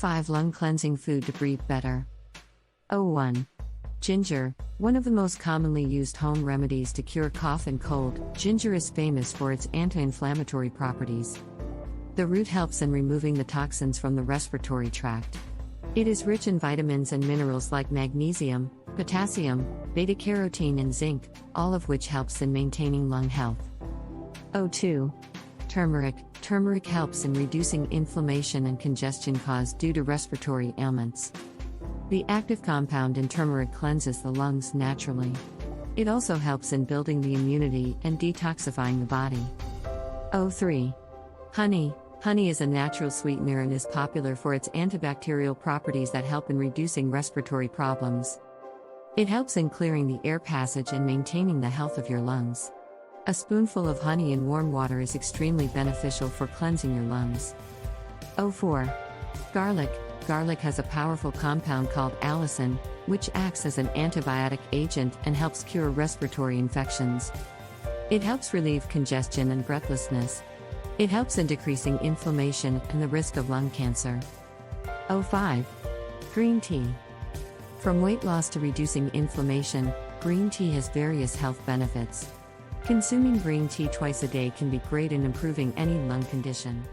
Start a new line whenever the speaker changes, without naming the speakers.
5 Lung cleansing food to breathe better. 1. Ginger. One of the most commonly used home remedies to cure cough and cold, ginger is famous for its anti-inflammatory properties. The root helps in removing the toxins from the respiratory tract. It is rich in vitamins and minerals like magnesium, potassium, beta-carotene and zinc, all of which helps in maintaining lung health. 2. Turmeric. Turmeric helps in reducing inflammation and congestion caused due to respiratory ailments. The active compound in turmeric cleanses the lungs naturally. It also helps in building the immunity and detoxifying the body. 3. Honey. Honey is a natural sweetener and is popular for its antibacterial properties that help in reducing respiratory problems. It helps in clearing the air passage and maintaining the health of your lungs. A spoonful of honey in warm water is extremely beneficial for cleansing your lungs. 4. Garlic. Garlic has a powerful compound called allicin, which acts as an antibiotic agent and helps cure respiratory infections. It helps relieve congestion and breathlessness. It helps in decreasing inflammation and the risk of lung cancer. 5. Green tea. From weight loss to reducing inflammation, green tea has various health benefits. Consuming green tea twice a day can be great in improving any lung condition.